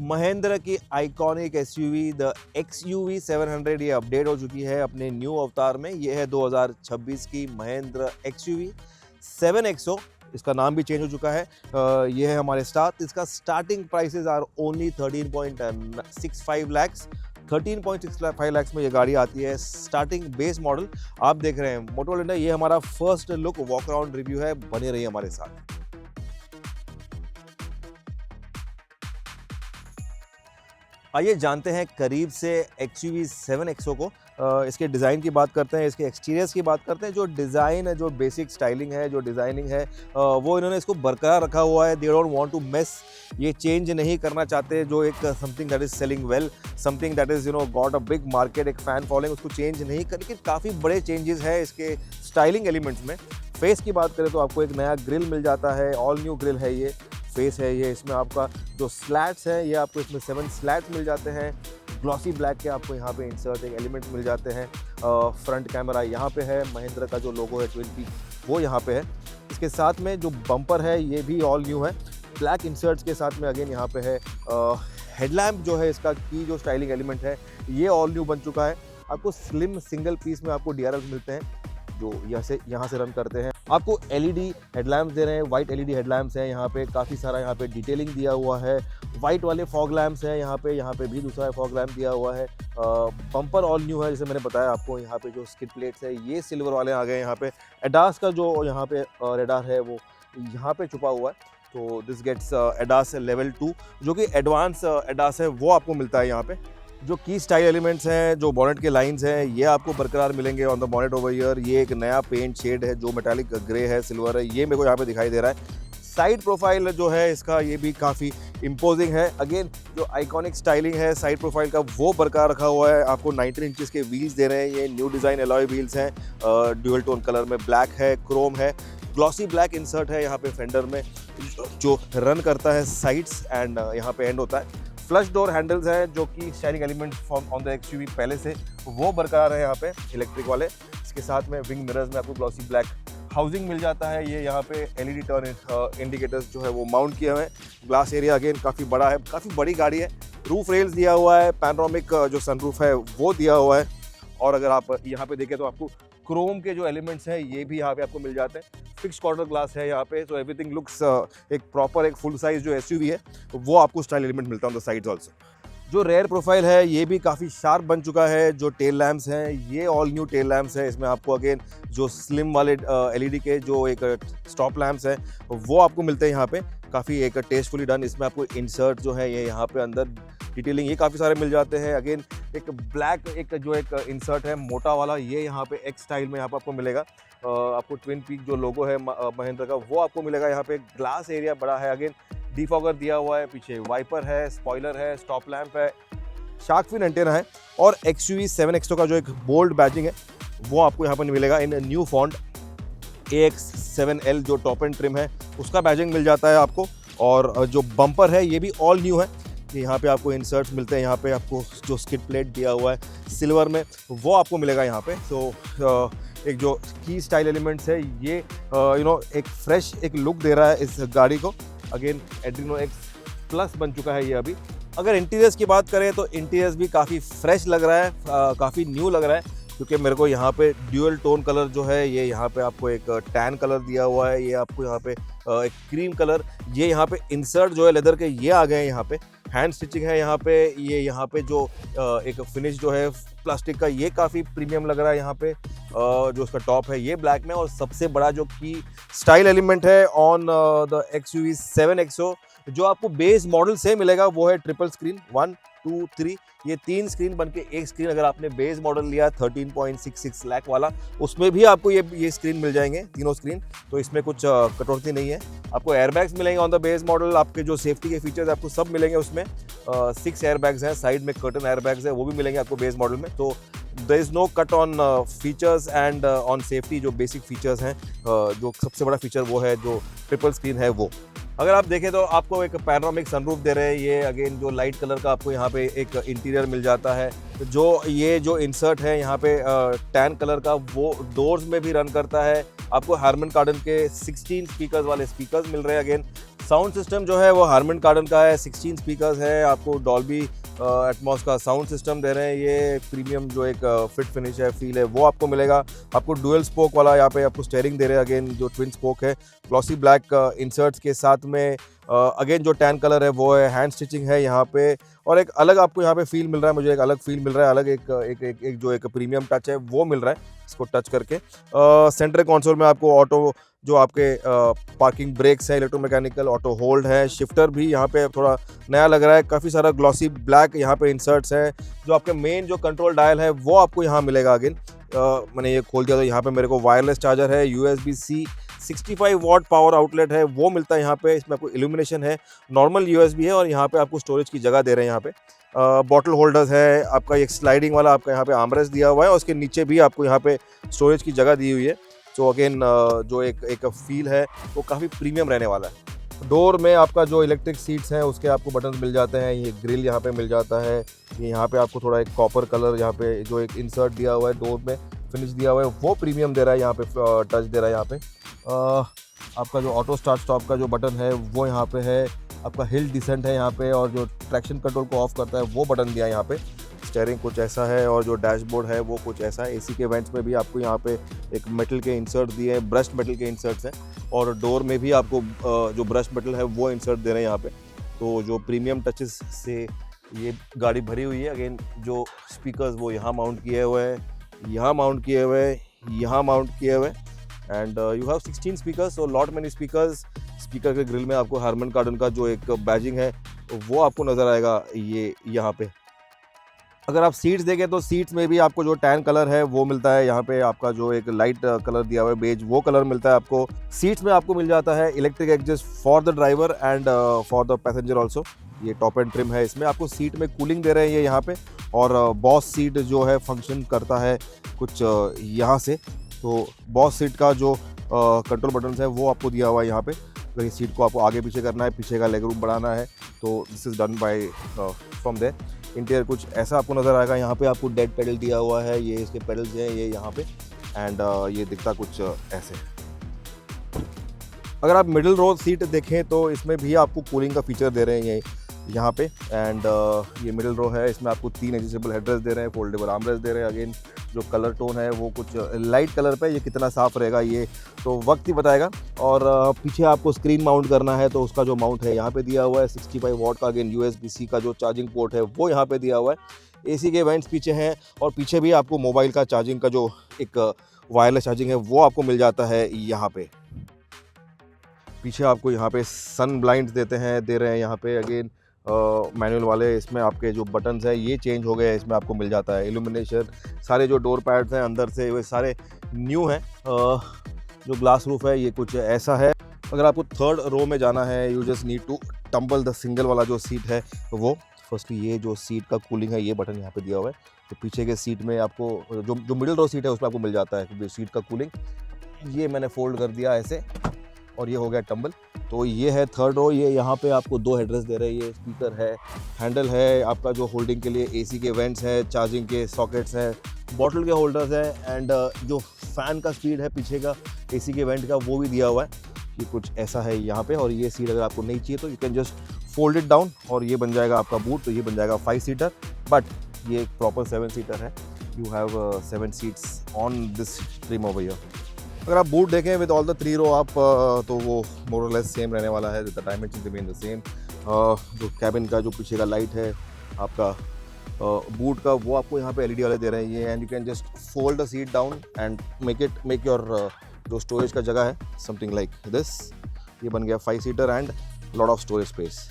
महिंद्रा की iconic SUV the XUV 700 ये update हो चुकी है अपने न्यू अवतार में। ये है 2026 की महिंद्रा XUV 7XO। इसका नाम भी चेंज हो चुका है। ये है हमारे साथ। इसका starting prices are only 13.65 lakhs. 13.65 lakhs में ये गाड़ी आती है, स्टार्टिंग बेस मॉडल। आप देख रहे हैं मोटो वर्ल्ड इंडिया। ये हमारा first look walk around review है, बने रहिए हमारे साथ। आइए जानते हैं करीब से XUV 7XO को। इसके डिज़ाइन की बात करते हैं, इसके एक्सटीरियर्स की बात करते हैं। जो डिज़ाइन है, जो बेसिक स्टाइलिंग है, जो डिज़ाइनिंग है, वो इन्होंने इसको बरकरार रखा हुआ है। They don't want to mess, ये चेंज नहीं करना चाहते। जो एक something that is selling well, something that is got a big market, एक फ़ैन फॉलोइंग, उसको चेंज नहीं कर। लेकिन काफ़ी बड़े चेंजेस हैं इसके स्टाइलिंग एलिमेंट्स में। फेस की बात करें तो आपको एक नया ग्रिल मिल जाता है, ऑल न्यू ग्रिल है ये, फेस है ये। इसमें आपका जो स्लैट्स है ये आपको इसमें 7 स्लैट्स मिल जाते हैं। ग्लॉसी ब्लैक के आपको यहाँ पे इंसर्ट एक एलिमेंट मिल जाते हैं। फ्रंट कैमरा यहाँ पे है, महिंद्रा का जो लोगो है ट्विन पीक वो यहाँ पे है। इसके साथ में जो बम्पर है ये भी ऑल न्यू है, ब्लैक इंसर्ट्स के साथ में अगेन यहाँ पे है। हेडलैम्प जो है इसका की जो स्टाइलिंग एलिमेंट है ये ऑल न्यू बन चुका है। आपको स्लिम सिंगल पीस में आपको DRLs मिलते हैं जो यहाँ से रन करते हैं। आपको LED हेडलैम्प्स दे रहे हैं, वाइट LED हेडलैम्प्स हैं यहाँ पे। काफ़ी सारा यहाँ पे डिटेलिंग दिया हुआ है। वाइट वाले फॉग लैम्प्स हैं यहाँ पे भी दूसरा फॉग लैम्प दिया हुआ है। बम्पर ऑल न्यू है, जैसे मैंने बताया आपको। यहाँ पे जो स्किड प्लेट्स है ये सिल्वर वाले आ गए। यहाँ पे एडास का जो यहाँ पे रेडार है वो यहाँ पे छुपा हुआ है। तो दिस गेट्स एडास लेवल 2, जो कि एडवांस एडास है, वो आपको मिलता है यहाँ पे। जो की स्टाइल एलिमेंट्स हैं, जो बॉनेट के लाइंस हैं, ये आपको बरकरार मिलेंगे on the bonnet over year. ये एक नया पेंट शेड है जो मेटालिक ग्रे है, सिल्वर है, ये मेरे को यहाँ पे दिखाई दे रहा है। साइड प्रोफाइल जो है इसका ये भी काफ़ी इम्पोजिंग है। अगेन जो आइकॉनिक स्टाइलिंग है साइड प्रोफाइल का वो बरकरार रखा हुआ है। आपको 19 इंचेस के व्हील्स दे रहे हैं। ये न्यू डिज़ाइन एलॉय व्हील्स हैं, ड्यूअल टोन कलर में, ब्लैक है, क्रोम है, ग्लॉसी ब्लैक इंसर्ट है यहाँ पे फेंडर में जो रन करता है साइड्स एंड यहाँ पे एंड होता है। फ्लश डोर हैंडल्स हैं जो कि styling element form on the XUV पहले से वो बरकरार है यहाँ पे, इलेक्ट्रिक वाले। इसके साथ में विंग मिरर्स में आपको ग्लॉसी ब्लैक हाउसिंग मिल जाता है। ये यहाँ पे LED टर्न इंडिकेटर्स जो है वो माउंट किए हुए हैं। ग्लास एरिया अगेन काफ़ी बड़ा है, काफ़ी बड़ी गाड़ी है। रूफ रेल्स दिया हुआ है, पैनोरामिक जो सनरूफ है वो दिया हुआ है। और अगर आप यहाँ पे देखें तो आपको क्रोम के जो एलिमेंट्स हैं ये भी यहाँ पे आपको मिल जाते हैं। फिक्स क्वार्टर ग्लास है यहाँ पे, तो एवरीथिंग लुक्स एक प्रॉपर एक फुल साइज जो SUV है वो आपको स्टाइल एलिमेंट मिलता है ऑन द साइड्स ऑल्सो। जो रेयर प्रोफाइल है ये भी काफ़ी शार्प बन चुका है। जो टेल लैम्प्स हैं ये ऑल न्यू टेल लैम्प्स है। इसमें आपको अगेन जो स्लिम वाले LED के जो एक स्टॉप लैम्प्स हैं वो आपको मिलते हैं यहाँ पे, काफ़ी एक टेस्टफुली डन। इसमें आपको इंसर्ट जो है ये यहाँ पे अंदर डिटेलिंग ये काफ़ी सारे मिल जाते हैं। अगेन एक ब्लैक एक इंसर्ट है मोटा वाला, ये यहाँ पे X स्टाइल में यहाँ पे आपको मिलेगा। आपको ट्विन पीक जो लोगो है महिंद्रा का वो आपको मिलेगा। यहाँ पे ग्लास एरिया बड़ा है, अगेन डिफॉगर दिया हुआ है, पीछे वाइपर है, स्पॉइलर है, स्टॉप लैंप है, शार्क फिन एंटेना है। और XUV 7XO का जो एक बोल्ड बैजिंग है वो आपको यहाँ पर मिलेगा इन न्यू फॉन्ट। AX7L जो टॉप एंड ट्रिम है उसका बैजिंग मिल जाता है आपको। और जो बम्पर है ये भी ऑल न्यू है। यहाँ पे आपको इंसर्ट्स मिलते हैं। यहाँ पे आपको जो स्किड प्लेट दिया हुआ है सिल्वर में वो आपको मिलेगा यहाँ पे। सो एक जो की स्टाइल एलिमेंट्स है ये एक फ्रेश एक लुक दे रहा है इस गाड़ी को। अगेन एड्रीनो X प्लस बन चुका है ये अभी। अगर इंटीरियर्स की बात करें तो इंटीरियर्स भी काफ़ी फ्रेश लग रहा है, काफ़ी न्यू लग रहा है। क्योंकि मेरे को यहाँ पे ड्यूअल टोन कलर जो है ये यहाँ पे आपको एक टैन कलर दिया हुआ है, ये आपको यहाँ पे एक क्रीम कलर, ये यहाँ पे इंसर्ट जो है लेदर के ये आ गए हैं। यहाँ पे हैंड स्टिचिंग है यहाँ पे। ये यहाँ पे जो एक फिनिश जो है प्लास्टिक का ये काफ़ी प्रीमियम लग रहा है यहाँ पे। जो उसका टॉप है ये ब्लैक में। और सबसे बड़ा जो की स्टाइल एलिमेंट है ऑन द XUV 7XO जो आपको बेस मॉडल से मिलेगा वो है ट्रिपल स्क्रीन, 1 2 3। ये 3 स्क्रीन बन के एक स्क्रीन अगर आपने बेस मॉडल लिया 13.66 लाख वाला, उसमें भी आपको ये स्क्रीन मिल जाएंगे, तीनों स्क्रीन। तो इसमें कुछ कटौती नहीं है। आपको एयरबैग्स मिलेंगे ऑन द बेस मॉडल। आपके जो सेफ्टी के फीचर्स आपको सब मिलेंगे उसमें। 6 एयरबैग्स हैं, साइड में कर्टन एयरबैग्स है वो भी मिलेंगे आपको बेस मॉडल में। तो there is no cut on features and on safety. जो बेसिक फीचर्स हैं, जो सबसे बड़ा फीचर वो है जो ट्रिपल स्क्रीन है वो। अगर आप देखें तो आपको एक पैनोरामिक सनरूफ दे रहे हैं। ये अगेन जो लाइट कलर का आपको यहाँ पे एक इंटीरियर मिल जाता है। जो ये जो इंसर्ट है यहाँ पे टैन कलर का वो डोर्स में भी रन करता है। आपको हार्मन कार्डन के 16 स्पीकर्स वाले स्पीकर्स मिल रहे हैं। अगेन साउंड सिस्टम जो है वो हारमन कार्डन का है, 16 स्पीकर्स है, आपको डॉल्बी एटमॉस का साउंड सिस्टम दे रहे हैं। ये प्रीमियम जो एक फिट फिनिश है, फील है, वो आपको मिलेगा। आपको डुअल स्पोक वाला यहाँ पे आपको स्टेयरिंग दे रहे हैं, अगेन जो ट्विन स्पोक है, ग्लॉसी ब्लैक इंसर्ट्स के साथ में अगेन जो टैन कलर है वो है, हैंड स्टिचिंग है यहाँ पे, और एक अलग आपको यहाँ पे फील मिल रहा है, मुझे एक अलग फील मिल रहा है, अलग एक जो एक प्रीमियम टच है वो मिल रहा है इसको टच करके। सेंटर कंसोल में आपको ऑटो जो आपके पार्किंग ब्रेक्स है, इलेक्ट्रोमैकेनिकल ऑटो होल्ड है, शिफ्टर भी यहाँ पे थोड़ा नया लग रहा है, काफ़ी सारा ग्लॉसी ब्लैक यहाँ पे इंसर्ट्स हैं। जो आपके मेन जो कंट्रोल डायल है वो आपको यहाँ मिलेगा। अगेन मैंने ये खोल दिया तो यहाँ पे मेरे को वायरलेस चार्जर है, USB-C 65 वॉट पावर आउटलेट है वो मिलता है यहाँ पे। इसमें आपको इल्यूमिनेशन है, नॉर्मल USB है, और यहाँ पे आपको स्टोरेज की जगह दे रहे हैं यहाँ पे। बॉटल होल्डर्स है, आपका एक स्लाइडिंग वाला आपका यहाँ पे आर्मरेस्ट दिया हुआ है, और उसके नीचे भी आपको यहाँ पे स्टोरेज की जगह दी हुई है। सो अगेन जो एक फील है वो काफ़ी प्रीमियम रहने वाला है। डोर में आपका जो इलेक्ट्रिक सीट्स हैं उसके आपको बटन मिल जाते हैं, ये ग्रिल यहाँ पे मिल जाता है, ये यहाँ पे आपको थोड़ा एक कॉपर कलर यहाँ पे जो एक इंसर्ट दिया हुआ है, डोर में फिनिश दिया हुआ है वो प्रीमियम दे रहा है, यहाँ पे टच दे रहा है यहाँ पे। आपका जो ऑटो स्टार्ट स्टॉप का जो बटन है वो यहाँ पे है, आपका हिल डिसेंट है यहाँ पे, और जो ट्रैक्शन कंट्रोल को ऑफ करता है वो बटन दिया है यहाँ पे। स्टीयरिंग कुछ ऐसा है, और जो डैशबोर्ड है वो कुछ ऐसा है। AC के वेंट्स में भी आपको यहाँ पे एक मेटल के इंसर्ट दिए हैं, ब्रश मेटल के इंसर्ट्स हैं, और डोर में भी आपको जो ब्रश मेटल है वो इंसर्ट दे रहे हैं यहाँ पे। तो जो प्रीमियम टचेस से ये गाड़ी भरी हुई है। अगेन जो स्पीकर्स वो यहाँ माउंट किए हुए हैं, यहाँ माउंट किए हुए हैं, यहाँ माउंट किए हुए हैं, and you have 16 speakers, so lot many speakers. Speaker के ग्रिल में आपको हारमन कार्डन का जो एक बैजिंग है वो आपको नज़र आएगा ये यहाँ पे। अगर आप सीट्स देखें तो सीट्स में भी आपको जो टैन कलर है वो मिलता है यहाँ पे। आपका जो एक लाइट कलर दिया हुआ है बेज, वो कलर मिलता है आपको। सीट्स में आपको मिल जाता है electric adjust for the driver and for the passenger also. ये टॉप एंड ट्रिम है, इसमें आपको सीट में कूलिंग दे रहे हैं ये यहाँ पे, और बॉस सीट जो है फंक्शन करता है कुछ यहाँ से। तो बॉस सीट का जो कंट्रोल बटन है वो आपको दिया हुआ है यहाँ पे। अगर इस सीट को आपको आगे पीछे करना है, पीछे का लेग रूम बढ़ाना है, तो this is done by from there. Interior कुछ ऐसा आपको नज़र आएगा। यहाँ पे आपको डेड पेडल दिया हुआ है, ये इसके पेडल्स हैं ये यहाँ पे, एंड ये दिखता कुछ ऐसे। अगर आप मिडिल रो सीट देखें तो इसमें भी आपको कूलिंग का फीचर दे रहे हैं ये यहाँ पे, एंड ये मिडिल रो है, इसमें आपको 3 एडजस्टेबल हेडरेस्ट दे रहे हैं, फोल्डेबल आर्मरेस्ट दे रहे हैं। अगेन जो कलर टोन है वो कुछ लाइट कलर पे, ये कितना साफ़ रहेगा ये तो वक्त ही बताएगा। और पीछे आपको स्क्रीन माउंट करना है तो उसका जो माउंट है यहाँ पे दिया हुआ है, 65 वॉट का। अगेन USB-C का जो चार्जिंग पोर्ट है वो यहाँ पे दिया हुआ है। AC के वेंट्स पीछे हैं, और पीछे भी आपको मोबाइल का चार्जिंग का जो एक वायरलेस चार्जिंग है वो आपको मिल जाता है यहाँ पे। पीछे आपको यहाँ पे सन ब्लाइंड्स दे रहे हैं यहाँ पे। अगेन मैनुअल वाले, इसमें आपके जो बटन्स हैं ये चेंज हो गए, इसमें आपको मिल जाता है इल्यूमिनेशन। सारे जो डोर पैड्स हैं अंदर से वो सारे न्यू हैं। जो ग्लास रूफ है ये कुछ ऐसा है। अगर आपको थर्ड रो में जाना है, you just need to tumble the single वाला जो सीट है वो। फर्स्टली ये जो सीट का कूलिंग है ये बटन यहाँ पे दिया हुआ है, तो पीछे के सीट में आपको जो मिडिल रो सीट है उसमें आपको मिल जाता है सीट का कूलिंग। ये मैंने फोल्ड कर दिया ऐसे, और ये हो गया टम्बल। तो ये है थर्ड रो। ये यहाँ पे आपको 2 हेडरेस्ट दे रहे हैं, ये स्पीकर है, हैंडल है आपका जो होल्डिंग के लिए, AC के वेंट्स हैं, चार्जिंग के सॉकेट्स हैं, बॉटल के होल्डर्स हैं, एंड जो फ़ैन का स्पीड है पीछे का AC के वेंट का वो भी दिया हुआ है। ये कुछ ऐसा है यहाँ पे। और ये सीट अगर आपको नहीं चाहिए तो you can just fold it down, और ये बन जाएगा आपका बूट। तो ये बन जाएगा 5 सीटर, बट ये एक प्रॉपर 7 सीटर है। You have 7 seats on this trim over here. अगर आप बूट देखें विद ऑल द 3 रो आप, तो वो मोर और लेस सेम रहने वाला है, the dimension remain the same. जो कैबिन का जो पीछे का लाइट है आपका बूट का, वो आपको यहाँ पे LED वाले दे रहे हैं ये, and you can just fold the seat down and make your जो स्टोरेज का जगह है समथिंग लाइक दिस। ये बन गया 5 seater and lot of storage space.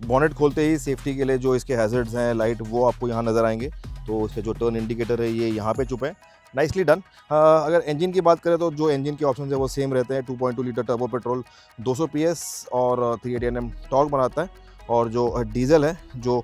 Bonnet खोलते ही सेफ्टी के लिए जो इसके हैजर्ड्स हैं लाइट वो आपको यहाँ नज़र आएंगे। तो इसके जो टर्न इंडिकेटर है ये यहाँ पे चुप है, नाइसली डन। अगर इंजन की बात करें तो जो इंजन के ऑप्शन है वो सेम रहते हैं। 2.2 लीटर टर्बो पेट्रोल 200 PS और 380 Nm टॉर्क बनाता है। और जो डीजल है जो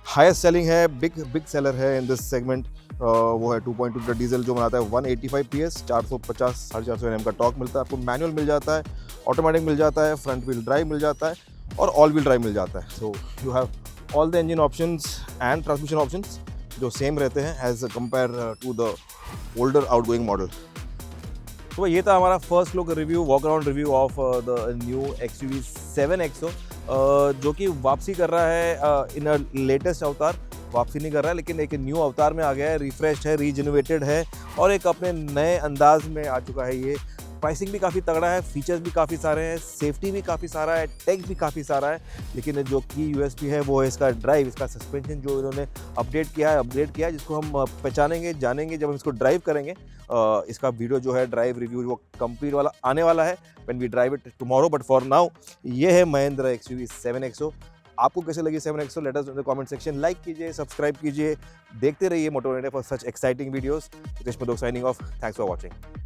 हाईएस्ट सेलिंग है, बिग सेलर है इन दिस सेगमेंट, वो है 2.2 लीटर डीजल जो बनाता है 185 PS, 450-450 Nm का टॉर्क मिलता है आपको। मैनुअल मिल जाता है, ऑटोमेटिक मिल जाता है, फ्रंट व्हील ड्राइव मिल जाता है, और ऑल व्हील ड्राइव मिल जाता है। So you have all the engine options and transmission options जो सेम रहते हैं as compared to the older outgoing model. तो ये था हमारा first look review, walk around review of the new XUV 7XO जो कि वापसी कर रहा है इन अ लेटेस्ट अवतार। वापसी नहीं कर रहा है लेकिन एक न्यू अवतार में आ गया है, रिफ्रेश्ड है, रीजेनरेटेड है और एक अपने नए अंदाज में आ चुका है ये। प्राइसिंग भी काफ़ी तगड़ा है, फीचर्स भी काफ़ी सारे हैं, सेफ्टी भी काफ़ी सारा है, टेक भी काफ़ी सारा है, लेकिन जो की यूएसपी है वो है इसका ड्राइव, इसका सस्पेंशन जो इन्होंने अपडेट किया है, जिसको हम पहचानेंगे, जानेंगे जब हम इसको ड्राइव करेंगे। इसका वीडियो जो है ड्राइव रिव्यू वो कंप्लीट वाला आने वाला है when we drive it tomorrow, but for now ये है महिंद्रा एक्सयूवी 7XO। आपको कैसे लगी 7XO? Let us in the comment section. Like कीजिए, सब्सक्राइब कीजिए, देखते रहिए Moto India for such exciting videos. Ritesh Madhok signing off, thanks for watching.